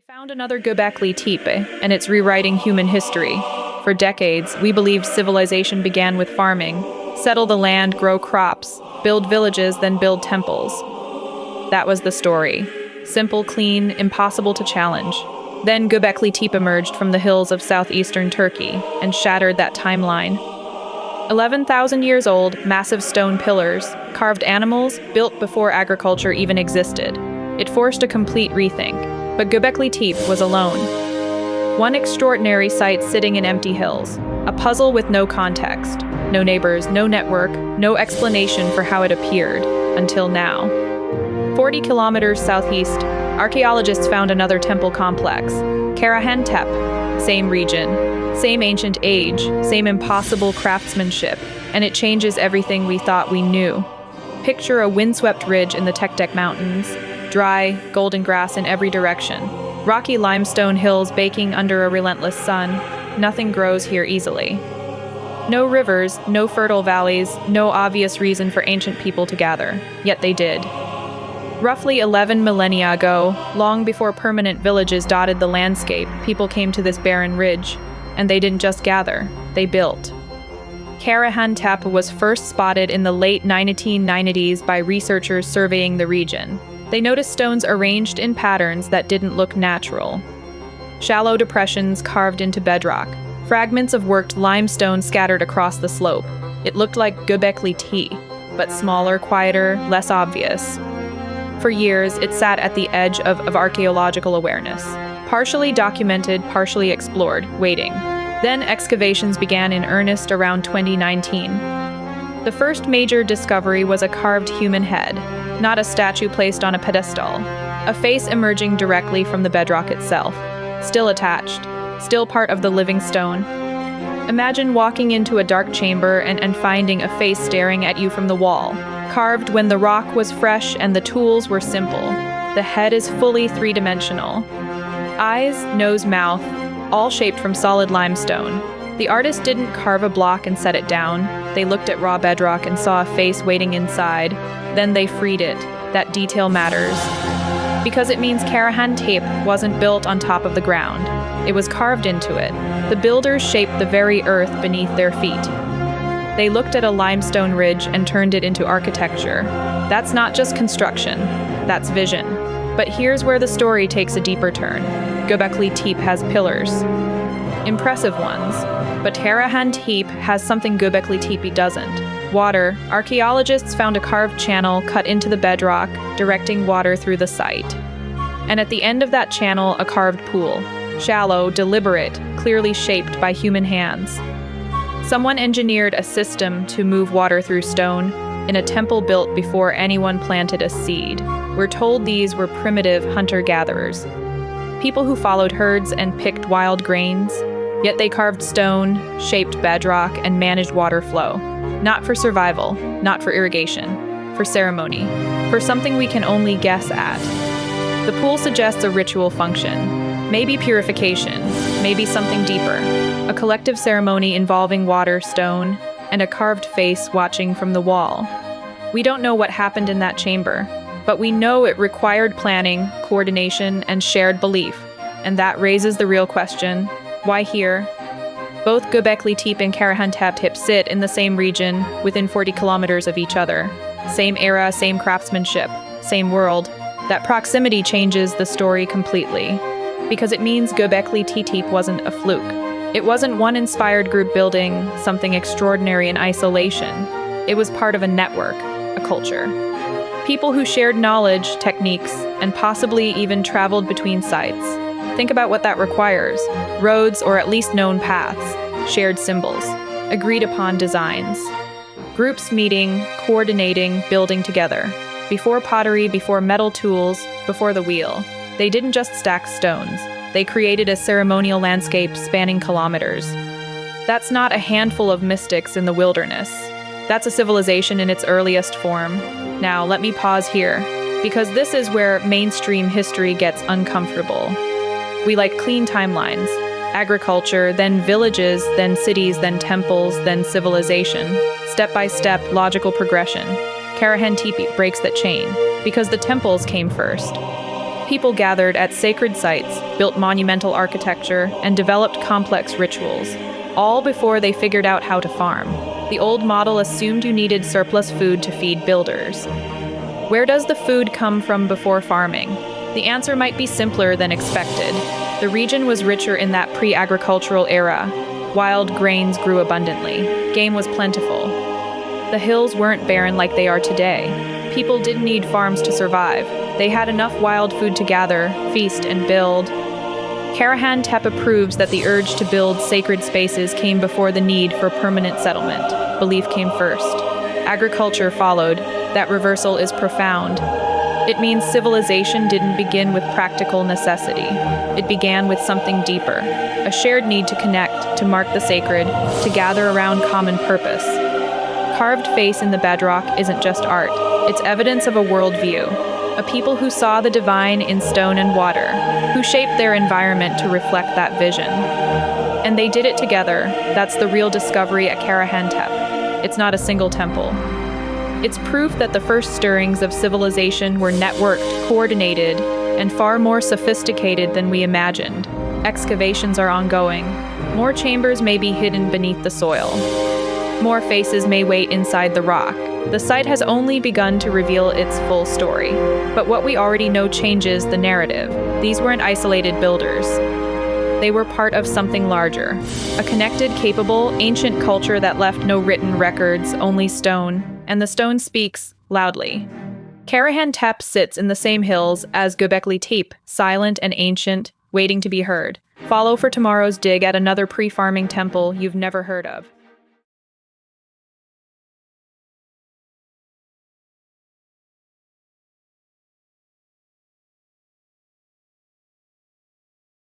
Found another Göbekli Tepe, and it's rewriting human history. For decades, we believed civilization began with farming, settle the land, grow crops, build villages, then build temples. That was the story. Simple, clean, impossible to challenge. Then Göbekli Tepe emerged from the hills of southeastern Turkey and shattered that timeline. 11,000 years old, massive stone pillars, carved animals, built before agriculture even existed. It forced a complete rethink. But Göbekli Tepe was alone. One extraordinary site sitting in empty hills, a puzzle with no context, no neighbors, no network, no explanation for how it appeared, until now. 40 kilometers southeast, archaeologists found another temple complex, Karahan Tepe, same region, same ancient age, same impossible craftsmanship, and it changes everything we thought we knew. Picture a windswept ridge in the Tektek Mountains, dry, golden grass in every direction. Rocky limestone hills baking under a relentless sun. Nothing grows here easily. No rivers, no fertile valleys, no obvious reason for ancient people to gather. Yet they did. Roughly 11 millennia ago, long before permanent villages dotted the landscape, people came to this barren ridge. And they didn't just gather, they built. Karahan Tepe was first spotted in the late 1990s by researchers surveying the region. They noticed stones arranged in patterns that didn't look natural. Shallow depressions carved into bedrock, fragments of worked limestone scattered across the slope. It looked like Göbekli Tepe, but smaller, quieter, less obvious. For years, it sat at the edge of archaeological awareness, partially documented, partially explored, waiting. Then excavations began in earnest around 2019. The first major discovery was a carved human head, not a statue placed on a pedestal, a face emerging directly from the bedrock itself, still attached, still part of the living stone. Imagine walking into a dark chamber and finding a face staring at you from the wall, carved when the rock was fresh and the tools were simple. The head is fully three-dimensional. Eyes, nose, mouth, all shaped from solid limestone. The artist didn't carve a block and set it down. They looked at raw bedrock and saw a face waiting inside. Then they freed it. That detail matters. Because it means Karahan Tepe wasn't built on top of the ground. It was carved into it. The builders shaped the very earth beneath their feet. They looked at a limestone ridge and turned it into architecture. That's not just construction, that's vision. But here's where the story takes a deeper turn. Göbekli Tepe has pillars. Impressive ones. But Karahan Tepe has something Göbekli Tepe doesn't. Water. Archaeologists found a carved channel cut into the bedrock, directing water through the site. And at the end of that channel, a carved pool. Shallow, deliberate, clearly shaped by human hands. Someone engineered a system to move water through stone in a temple built before anyone planted a seed. We're told these were primitive hunter-gatherers. People who followed herds and picked wild grains. Yet they carved stone, shaped bedrock, and managed water flow. Not for survival, not for irrigation, for ceremony, for something we can only guess at. The pool suggests a ritual function, maybe purification, maybe something deeper, a collective ceremony involving water, stone, and a carved face watching from the wall. We don't know what happened in that chamber, but we know it required planning, coordination, and shared belief. And that raises the real question, why here? Both Göbekli Tepe and Karahan Tepe sit in the same region, within 40 kilometers of each other. Same era, same craftsmanship, same world. That proximity changes the story completely. Because it means Göbekli Tepe wasn't a fluke. It wasn't one inspired group building something extraordinary in isolation. It was part of a network, a culture. People who shared knowledge, techniques, and possibly even traveled between sites. Think about what that requires. Roads, or at least known paths, shared symbols, agreed upon designs. Groups meeting, coordinating, building together. Before pottery, before metal tools, before the wheel. They didn't just stack stones. They created a ceremonial landscape spanning kilometers. That's not a handful of mystics in the wilderness. That's a civilization in its earliest form. Now, let me pause here, because this is where mainstream history gets uncomfortable. We like clean timelines, agriculture, then villages, then cities, then temples, then civilization. Step-by-step, logical progression. Karahan Tepe breaks that chain, because the temples came first. People gathered at sacred sites, built monumental architecture, and developed complex rituals, all before they figured out how to farm. The old model assumed you needed surplus food to feed builders. Where does the food come from before farming? The answer might be simpler than expected. The region was richer in that pre-agricultural era. Wild grains grew abundantly. Game was plentiful. The hills weren't barren like they are today. People didn't need farms to survive. They had enough wild food to gather, feast, and build. Karahan Tepe proves that the urge to build sacred spaces came before the need for permanent settlement. Belief came first. Agriculture followed. That reversal is profound. It means civilization didn't begin with practical necessity. It began with something deeper, a shared need to connect, to mark the sacred, to gather around common purpose. Carved face in the bedrock isn't just art, it's evidence of a worldview, a people who saw the divine in stone and water, who shaped their environment to reflect that vision. And they did it together. That's the real discovery at Karahan Tepe. It's not a single temple. It's proof that the first stirrings of civilization were networked, coordinated, and far more sophisticated than we imagined. Excavations are ongoing. More chambers may be hidden beneath the soil. More faces may wait inside the rock. The site has only begun to reveal its full story. But what we already know changes the narrative. These weren't isolated builders. They were part of something larger. A connected, capable, ancient culture that left no written records, only stone. And the stone speaks loudly. Karahan Tepe sits in the same hills as Göbekli Tepe, silent and ancient, waiting to be heard. Follow for tomorrow's dig at another pre-farming temple you've never heard of.